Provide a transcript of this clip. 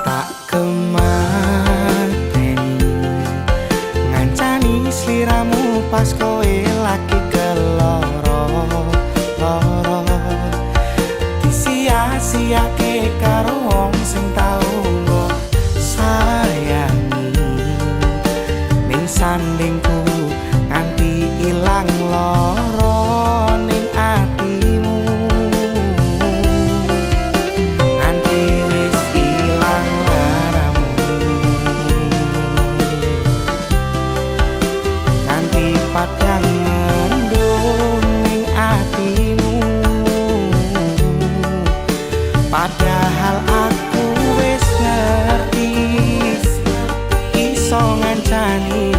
Tak kemateni ngancani sliramu pas kowe lagi keloro loro disia-siake karo wong sing tau mbok sayangi ning sandingku nganti ilang loro ning atimu nganti wis ilang laramu nganti padang mendung ning atimu padahal aku wis ngerti iso ngancani